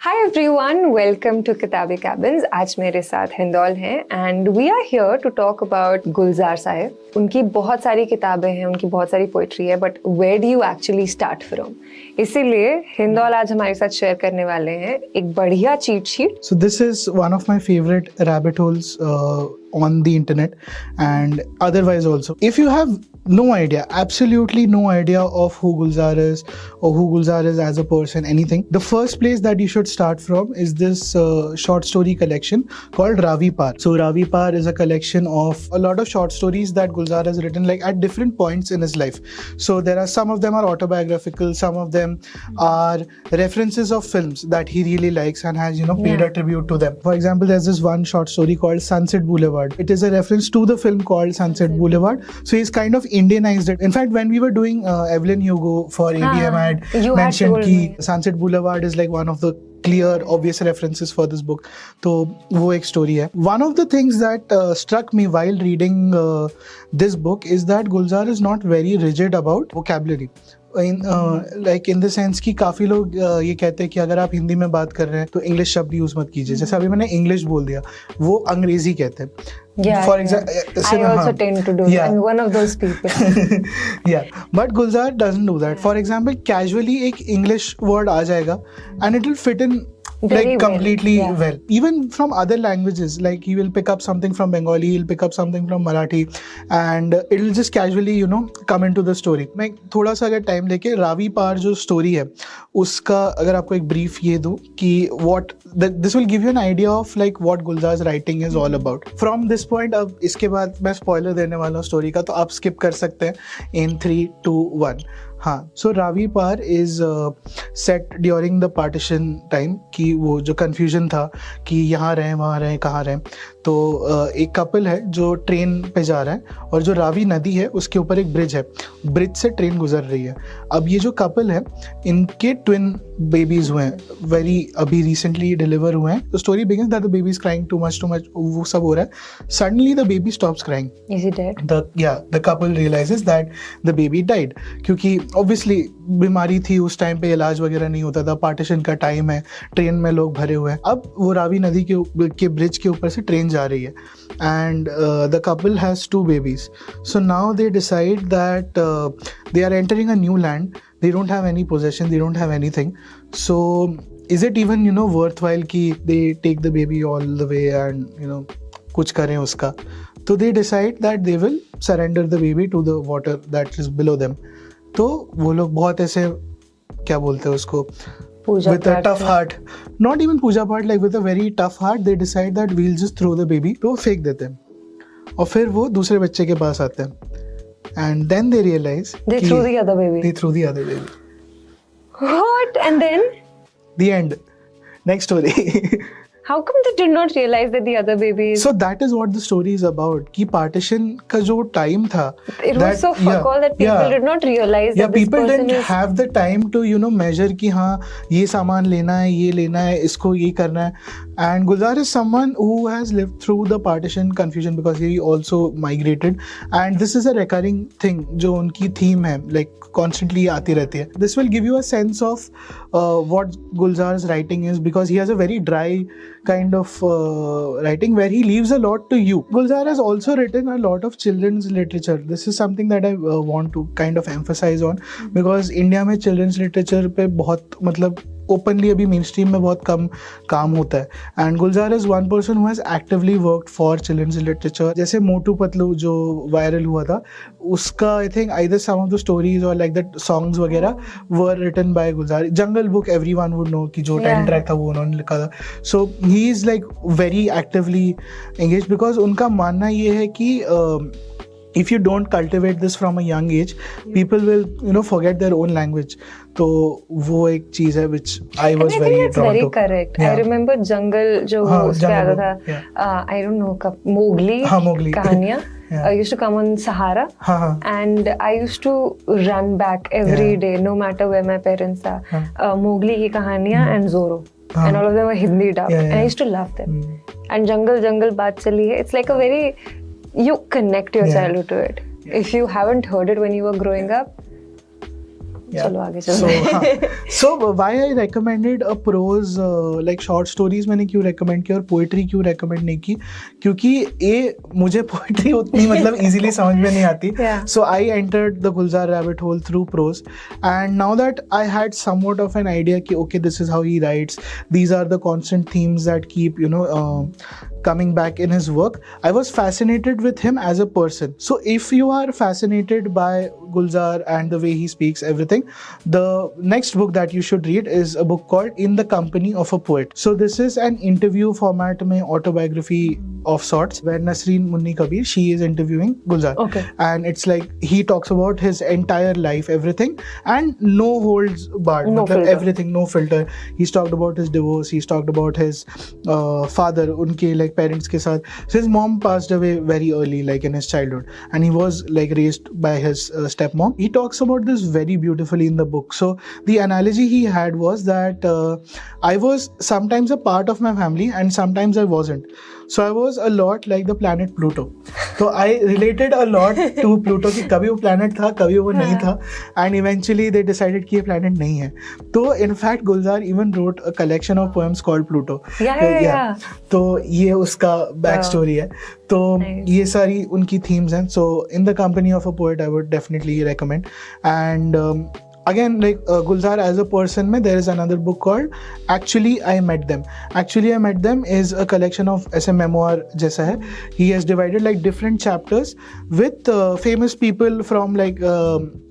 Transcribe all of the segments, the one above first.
Hi everyone, welcome to Kitabi Cabins. आज मेरे साथ हिंदौल हैं and we are here to talk about गुलजार साहिब. उनकी बहुत सारी किताबें हैं, उनकी बहुत सारी पोइट्री है, but where do you actually start from? इसीलिए हिंदौल आज हमारे साथ शेयर करने वाले हैं एक बढ़िया cheat sheet. So this is one of my favorite rabbit holes on the internet and otherwise also. If you have no idea, absolutely no idea of who Gulzar is or who Gulzar is as a person, anything, the first place that you should start from is this short story collection called Ravi Par. So Ravi Par is a collection of a lot of short stories that Gulzar has written like at different points in his life. So there are some of them are autobiographical, some of them are references of films that he really likes and has paid a tribute to them. For example, there's this one short story called Sunset Boulevard. It is a reference to the film called Sunset Boulevard. So he's kind of Indianized it. In fact, when we were doing Evelyn Hugo for ABM, I had mentioned that Sunset Boulevard is like one of the clear, obvious references for this book. So, वो एक story है. One of the things that struck me while reading this book is that Gulzar is not very rigid about vocabulary. In the sense कि काफी लोग ये कहते हैं कि अगर आप हिंदी में बात कर रहे हैं तो इंग्लिश शब्द यूज मत कीजिए. जैसे अभी मैंने इंग्लिश बोल दिया, वो अंग्रेजी कहते हैं. For example, I also tend to do that. I'm one of those people. But Gulzar doesn't do that. For example, casually एक English word आ जाएगा and it will fit in very completely well. Even from other languages, like he will pick up something from Bengali, he'll pick up something from Marathi, and it will just casually, come into the story. मैं थोड़ा सा अगर time लेके रावी पार जो story है उसका अगर आपको एक ब्रीफ ये दूं कि this will give you an idea of like what Gulzar's writing is all about. From this point, अब इसके बाद मैं स्पॉइलर देने वाला हूँ स्टोरी का, तो आप स्किप कर सकते हैं in 3, 2, 1. हाँ, so Ravi Paar is set during the partition time कि वो जो कन्फ्यूजन था कि यहाँ रहें वहाँ रहें कहाँ रहें. तो एक कपल है जो ट्रेन पे जा रहा है और जो रावी नदी है उसके ऊपर एक ब्रिज है, ब्रिज से ट्रेन गुजर रही है. अब ये जो कपल है इनके ट्विन बेबीज हुए हैं, अभी रिसेंटली डिलीवर हुए हैं. The story begins that the baby is crying too much, वो सब हो रहा है. Suddenly the baby stops crying. Is he dead? The couple realizes that the baby died. क्योंकि ऑब्वियसली बीमारी थी उस टाइम पे, इलाज वगैरह नहीं होता था, पार्टीशन का टाइम है, ट्रेन में लोग भरे हुए हैं. अब वो रावी नदी के ब्रिज के ऊपर से ट्रेन जा रही है and the couple has 2 babies. So now they decide that they are entering a new land. They don't have any possession, they don't have anything. So is it even worthwhile कि they take the baby all the way and कुछ करें उसका. तो they decide that they will surrender the baby to the water that is below them. तो वो लोग बहुत ऐसे क्या बोलते हैं उसको, with a tough heart, not even puja part, like with a very tough heart they decide that we'll just throw the baby, तो फेंक देते हैं. और फिर वो दूसरे बच्चे के पास आते हैं and then they realize they threw the other baby. What? And then the end, next story. How come they did not realize that the other baby is... So that is what the story is about. कि partition का जो time था, it was so fuck all that people did not realize that this people person didn't have the time to measure कि हाँ ये सामान लेना है, ये लेना है, इसको ये करना है. And Gulzar is someone who has lived through the partition confusion because he also migrated, and this is a recurring thing जो उनकी theme है, like constantly आती रहती है. This will give you a sense of what Gulzar's writing is, because he has a very dry kind of writing where he leaves a lot to you. Gulzar has also written a lot of children's literature. This is something that I want to kind of emphasize on, because India में children's literature पे बहुत मतलब openly अभी main stream में बहुत कम काम होता है. And Gulzar is one person who has actively worked for children's literature. जैसे मोटू पतलू जो वायरल हुआ था उसका I think either some of the stories और लाइक दैट सॉन्ग्स वगैरह were written by Gulzar. Jungle book everyone would know कि जो 10 ट्रैक था वो उन्होंने लिखा था. So he is like very actively engage, because उनका मानना ये है कि if you don't cultivate this from a young age, people will forget their own language. तो वो एक चीज है which I was very drawn to. Very correct. I remember जंगल जो उस पे आता था, I don't know मोगली कहानियाँ. I used to come on Sahara, and I used to run back every day, no matter where my parents are. Mowgli की कहानियाँ and Zorro, and all of them were Hindi dubbed, and I used to love them. And जंगल बात चली है. It's like a very, you connect your childhood to it. If you haven't heard it when you were growing up, चलो आगे चलो. So why I recommended a prose like short stories मैंने क्यों recommend किया और poetry क्यों recommend नहीं की, क्योंकि मुझे poetry उतनी मतलब easily समझ में नहीं आती. So I entered the Gulzar rabbit hole through prose, and now that I had somewhat of an idea कि okay, this is how he writes, these are the constant themes that keep coming back in his work, I was fascinated with him as a person. So if you are fascinated by Gulzar and the way he speaks, everything, the next book that you should read is a book called In the Company of a Poet. So this is an interview format में autobiography of sorts where Nasreen Munni Kabir, she is interviewing Gulzar. Okay. And it's like he talks about his entire life, everything, and no holds barred. No filter. Everything, no filter. He's talked about his divorce, he's talked about his father, unke like parents ke saath. So his mom passed away very early, like in his childhood, and he was like raised by his stepmom. He talks about this very beautifully in the book. So the analogy he had was that I was sometimes a part of my family and sometimes I wasn't. So I was a lot like the planet Pluto. So I related a lot to Pluto कि कभी वो planet था, कभी वो नहीं था, and eventually they decided कि ये planet नहीं है. तो in fact Gulzar even wrote a collection of poems called Pluto. Yeah. तो ये उसका back story है. तो ये सारी उनकी themes हैं. So In the Company of a Poet I would definitely recommend. And again, like Gulzar as a person, there is another book called Actually I Met Them. Actually I Met Them is a collection of ऐसे memoir जैसा है. He has divided like different chapters with famous people from like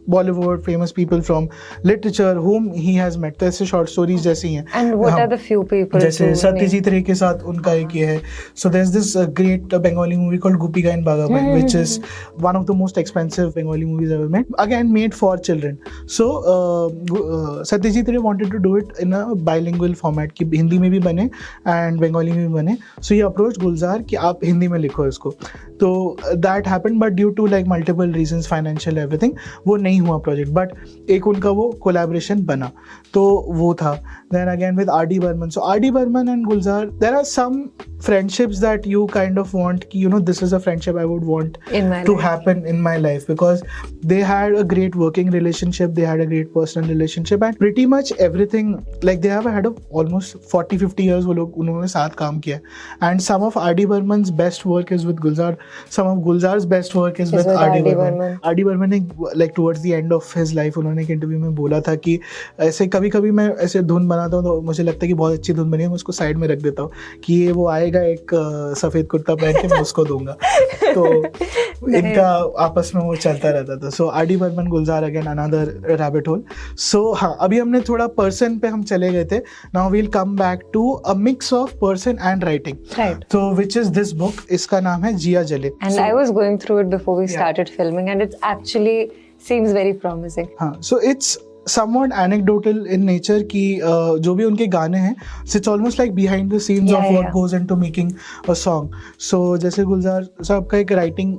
Bollywood, famous people from literature whom he has met. तो ऐसे short stories जैसी हैं. And what are the few people? जैसे सत्यजीत रे के साथ उनका एक ये है. So there's this great Bengali movie called Gupika and Bagabai, which is one of the most expensive Bengali movies ever made. Again, made for children. So Satyajit रे wanted to do it in a bilingual format कि हिंदी में भी बने and Bengali में भी बने. So he approached Gulzar कि आप हिंदी में लिखो इसको. तो that happened, but due to like multiple reasons, financial everything, वो नहीं हुआ प्रोजेक्ट. बट एक उनका वो कोलैबोरेशन बना, तो वो था. Then again with R.D. Burman. So R.D. Burman and Gulzar, there are some friendships that you kind of want कि this is a friendship I would want to happen in my life, because they had a great working relationship, they had a great personal relationship, and pretty much everything, like they have had almost 40-50 years वो लोग उन्होंने साथ काम किया. And some of R.D. Burman's best work is with Gulzar, some of Gulzar's best work is with R.D. Burman. R.D. Burman ने like towards the end of his life उन्होंने एक interview में बोला था कि ऐसे कभी-कभी मैं ऐसे धुन बनाता हूँ तो मुझे लगता है कि बहुत अच्छी धुन बनी है, मैं उसको साइड में रख देता हूँ कि ये वो आएगा एक सफ़ेद कुर्ता पहन के मैं उसको दूंगा. तो इनका आपस में वो चलता रहता था. सो R.D. Burman, Gulzar, again another rabbit hole. So हाँ, अभी हमने थोड़ा पर्सन पे हम चले गए थे. Now we'll come back to a mix of person and writing. Right. So which is this book, इसका नाम है जिया जले. And I was going through it before we started filming, and it actually seems very promising. हाँ, so it's somewhat anecdotal in nature कि जो भी उनके गाने हैं, so it's almost like behind the scenes of what goes into making a song. So जैसे गुलजार साहब का एक writing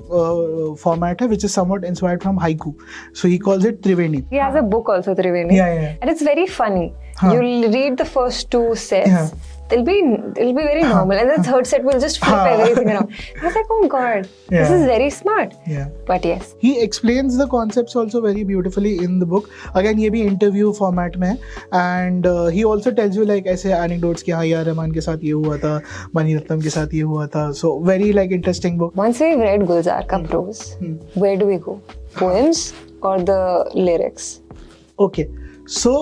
format है which is somewhat inspired from haiku. So he calls it Triveni. He has a book also, Triveni. Yeah. And it's very funny. You'll read the first two sets. Yeah. It'll be very normal, and the third set will just flip everything around. I was like, oh God, this is very smart. Yeah. But yes. He explains the concepts also very beautifully in the book. Again, ये भी interview format में है, and he also tells you like ऐसे anecdotes कि हाँ यार रहमान के साथ ये हुआ था, मनी रत्नम के साथ ये हुआ था. So very like interesting book. Once we've read Gulzar का prose, where do we go? Poems or the lyrics? Okay. So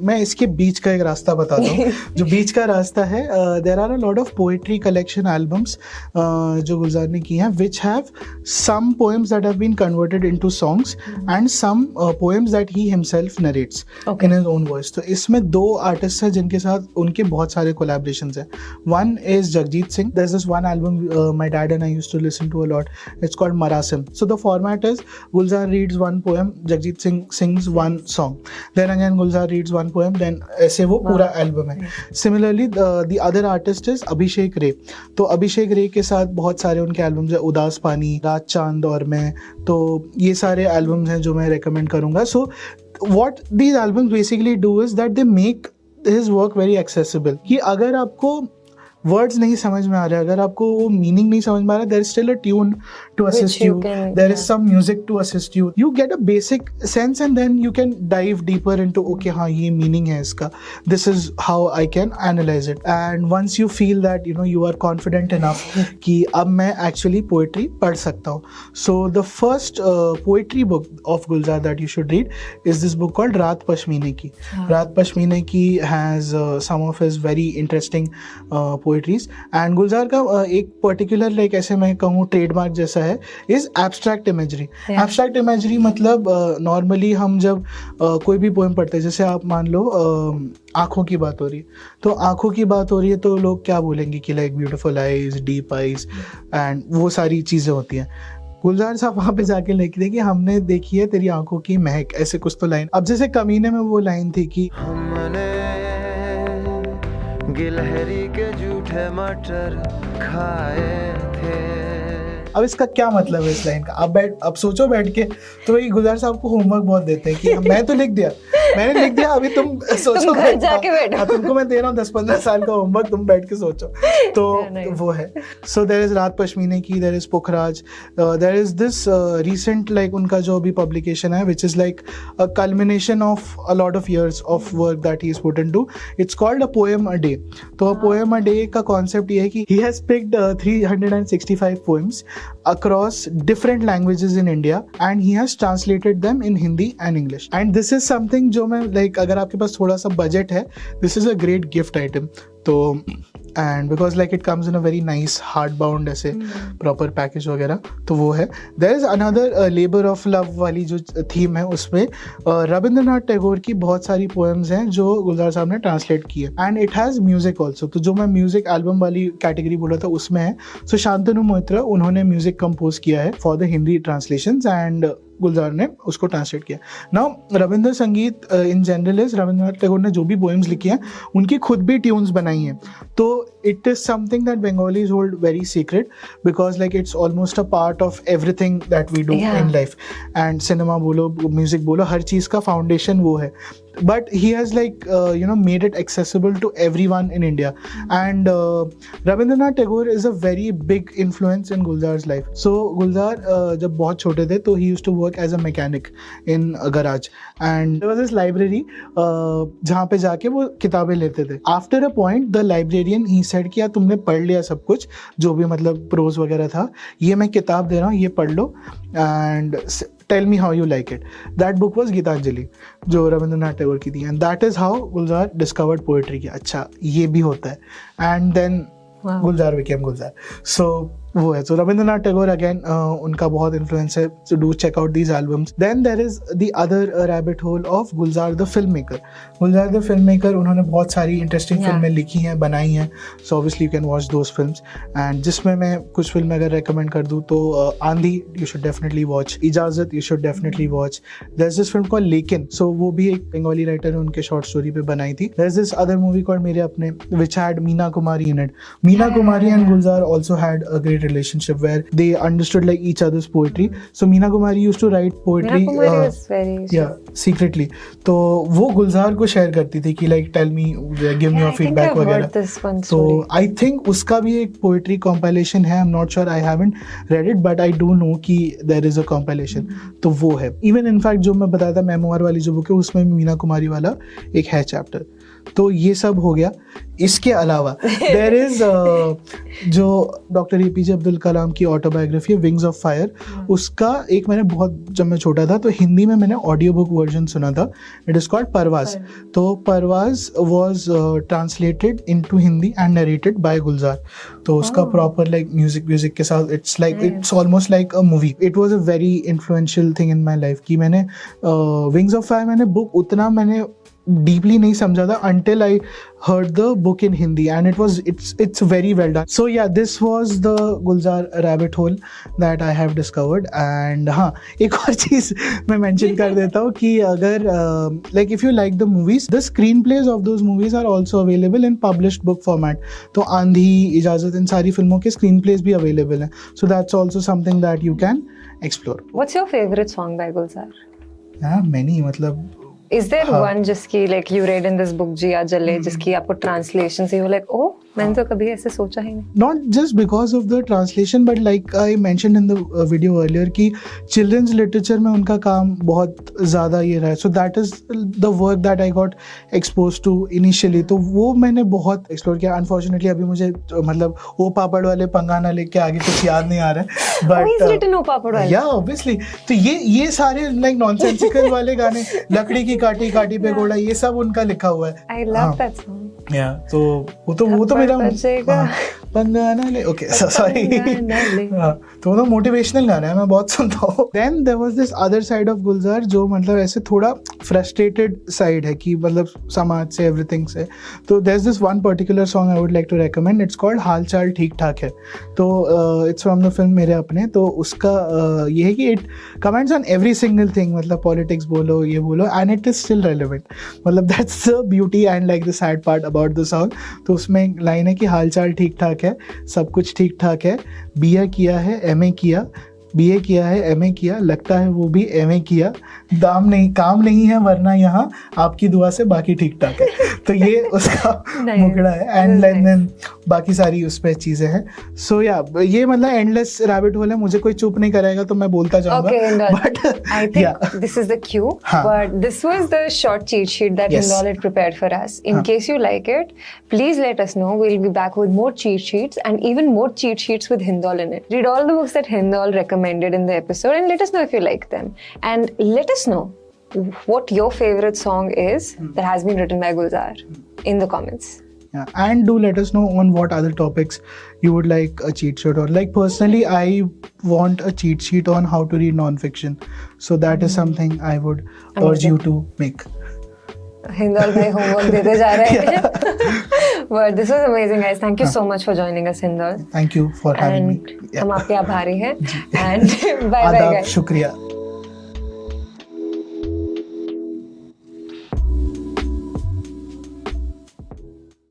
मैं इसके बीच का एक रास्ता बताता हूँ. जो बीच का रास्ता है, there are a lot of poetry collection albums जो गुलजार ने की हैं, which have some poems that have been converted into songs and some poems that he himself narrates in his own voice. तो इसमें दो artists हैं जिनके साथ उनके बहुत सारे collaborations हैं. One is Jagjit Singh. There's this one album my dad and I used to listen to a lot. It's called Marasim. So the format is Gulzar reads one poem, Jagjit Singh sings one song. Then again Gulzar reads one poem, then ऐसे वो पूरा album है. Similarly the other artist is अभिषेक रे. तो अभिषेक रे के साथ बहुत सारे उनके एल्बम्स हैं, उदास पानी, रात चांद और मैं. तो ये सारे एल्बम्स हैं जो मैं रेकमेंड करूँगा. So what these albums basically do is that they make his work very accessible. कि अगर आपको वर्ड्स नहीं समझ में आ रहे, अगर आपको वो मीनिंग नहीं समझ में आ रहा, there is still a tune to assist you, there is some music to assist you, you get a basic sense and then you can dive deeper into okay हाँ ये मीनिंग है इसका, this is how I can analyse it. And once you feel that you know you are confident enough कि अब मैं actually poetry पढ़ सकता हूँ. So the first poetry book of Gulzar that you should read is this book called Raat Pashmine Ki. Raat Pashmine Ki has some of his very interesting poetries. And Gulzar का एक particular like ऐसे मैं कहूँ ट्रेडमार्क जैसा है is abstract imagery. Abstract imagery मतलब normally हम जब कोई भी पोएम पढ़ते हैं, जैसे आप मान लो आँखों की बात हो रही है, तो आँखों की बात हो रही है तो लोग क्या बोलेंगे कि like beautiful eyes, deep eyes and वो सारी चीज़ें होती हैं. गुलजार साहब वहाँ पे जाके लिख दे कि हमने देखी है तेरी आंखों की महक, ऐसे कुछ तो लाइन. अब जैसे कमीने में वो लाइन थी कि हमने गिलहरी के झूठे मटर खाए थे. अब इसका क्या मतलब है इस लाइन का? अब सोचो बैठ के, तो वही गुलजार साहब को होमवर्क बहुत देते हैं कि मैं तो लिख दिया, मैंने लिख दिया, अभी तुम सोचो, घर जाके बैठो. तुमको मैं दे रहा हूँ 10-15 साल का होमवर्क, तुम बैठ के सोचो. तो वो है. So there is Raat Pashmine Ki, there is Pukhraj, there is this recent like उनका जो अभी पब्लिकेशन है which is like a culmination of a lot of years of work that he is put into. It's called a poem a day. तो a poem a day का concept ये है कि he has picked 365 poems across different languages in India and he has translated them in Hindi and English. And this is something जो मैं like अगर आपके पास थोड़ा सा बजट है, this is a great gift item. तो and because like it comes in a very nice hardbound ऐसे proper package वगैरह, तो वो है. There is another labor of love वाली जो थीम है उसमें रविंद्रनाथ टैगोर की बहुत सारी पोएम्स हैं जो गुलजार साहब ने ट्रांसलेट की है. And it has music also. तो जो मैं म्यूजिक एल्बम वाली कैटेगरी बोला था उसमें है. सो शांतनु मोहित्रा उन्होंने म्यूजिक कंपोज किया है for the Hindi translations and Gulzar ने उसको ट्रांसलेट किया. Now Rabindra Sangeet in general is, Rabindranath Tagore ने जो भी पोएम्स लिखी हैं उनकी खुद भी ट्यून्स बनाई हैं. तो it is something that Bengalis hold very secret because like it's almost a part of everything that we do in life. And cinema बोलो, music बोलो, हर चीज़ का foundation वो है. But he has like made it accessible to everyone in India. And Rabindranath Tagore is a very big influence in Gulzar's life. So Gulzar जब बहुत छोटे थे तो he used to work as a mechanic in a garage. And there was this library जहाँ पे जाके वो किताबें लेते थे. After a point the librarian he said कि यार तुमने पढ़ लिया सब कुछ जो भी मतलब प्रोज वगैरह था, ये मैं किताब दे रहा हूँ, ये पढ़ लो and tell me how you like it. That book was Gitanjali जो रविंद्रनाथ टैगोर की थी. And that is how Gulzar discovered poetry की. अच्छा ये भी होता है. And then Gulzar became Gulzar. So वो है. सो रविंद्रनाथ टैगोर अगेन उनका बहुत इन्फ्लुएंस है. So do check out these albums. Then there is the other rabbit hole of Gulzar the film maker. Gulzar the film maker उन्होंने बहुत सारी इंटरेस्टिंग फिल्में लिखी हैं, बनाई हैं. So obviously you can watch those films. And जिसमें मैं कुछ फिल्में अगर रेकमेंड कर दूँ तो Aandhi you should definitely watch, Ijaazat you should definitely watch. There is this film called Lekin. So वो भी एक बंगाली राइटर ने उनके शॉर्ट स्टोरी पे बनाई थी. There is this other movie called Mere Apne which had Meena Kumari in it. Meena Kumari and Gulzar also had a great relationship where they understood like each other's poetry. So Meena Kumari used to write poetry secretly. तो वो गुलजार को share करती थी कि like tell me, give me your feedback वगैरह. तो I think उसका भी एक poetry compilation है. I'm not sure, I haven't read it, but I do know कि there is a compilation. तो वो है. Even in fact जो मैं बताया था memoir वाली जो बुक है उसमें मीना कुमारी वाला एक है चैप्टर. तो ये सब हो गया. इसके अलावा देयर इज जो डॉक्टर APJ अब्दुल कलाम की ऑटोबायोग्राफी है विंग्स ऑफ फायर. उसका एक मैंने बहुत जब मैं छोटा था तो हिंदी में मैंने ऑडियो बुक वर्जन सुना था. It is called Parwaz. तो Parwaz was translated into Hindi and narrated by Gulzar. तो उसका प्रॉपर लाइक म्यूजिक के साथ it's almost like a movie. It was a very influential thing in my life कि मैंने विंग्स ऑफ फायर मैंने बुक उतना मैंने deeply नहीं समझा था until I heard the book in Hindi and it's very well done. So yeah, this was the Gulzar rabbit hole that I have discovered. And हाँ एक और चीज़ मैं mention कर देता हूँ कि अगर like if you like the movies, the screenplays of those movies are also available in published book format. तो आंधी, इजाज़त, इन सारी फिल्मों के screenplays भी available हैं. So that's also something that you can explore. What's your favorite song by Gulzar? हाँ many मतलब Is there one जिसकी like you read in this book जिया जले जिसकी आपको translation से you were like oh मैंने तो कभी ऐसे सोचा ही नहीं. Not just because of the translation, but like I mentioned in the video earlier कि children's literature में उनका काम बहुत ज़्यादा ये रहा है. So that is the work that I got exposed to initially. तो वो मैंने बहुत explore किया. Unfortunately अभी मुझे मतलब ओ पापड़ वाले पंगाना लेके आगे कुछ याद नहीं आ रहा है. But he's written ओ पापड़ वाले. Yeah, obviously. तो ये सारे like nonsensical वाले गाने, लकड़ी की काटी काटी पे घोड़ा, ये सब उनका लिखा हुआ है. I love that song. Yeah, तो वो तो मेरा पंगाना ले. Okay, sorry. तो वो मोटिवेशनल गाना है, मैं बहुत सुनता हूँ. Then there was this other side of गुलजार जो मतलब ऐसे थोड़ा frustrated side है कि मतलब समाज से everything से. तो there's this one particular song I would like to recommend. It's called हाल चाल ठीक ठाक है. तो it's from the film मेरे अपने. तो उसका ये है कि it comments on every single thing, मतलब politics बोलो ये बोलो, and it is still relevant. मतलब that's the beauty and like the sad part about the song. तो उसमें एक लाइन है कि हाल चाल ठीक ठाक है, सब कुछ ठीक ठाक है, बीए किया है एमए किया, बीए किया है एमए किया, लगता है वो भी एमए किया, काम नहीं है वरना यहाँ आपकी दुआ से बाकी ठीक ठाक है. तो ये उसका मुखड़ा है. एंड देन बाकी सारी उस पे चीजें हैं. सो या ये मतलब एंडलेस रैबिट होल है. मुझे कोई चुप नहीं कराएगा तो मैं बोलता जाऊंगा. But I think this is the cue. But this was the short cheat sheet that Hindol had prepared for us. In case you like it, please let us know. We'll be back with more cheat sheets and even more cheat sheets with Hindol in it. Read all the books that Hindol recommended in the episode and let us know if you like them. And let us know what your favorite song is that has been written by Gulzar in the comments. Yeah, and do let us know on what other topics you would like a cheat sheet, or like personally I want a cheat sheet on how to read non-fiction. So that is something I would urge you to make. Hindol bhai homework dete ja rahe hain. But this was amazing, guys. Thank you so much for joining us, Hindol. Thank you for having me. हम आपके आभारी हैं. And bye bye guys. शुक्रिया.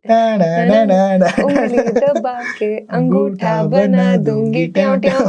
उंगली दबा के अंगूठा बना दूंगी ट्यां ट्यां.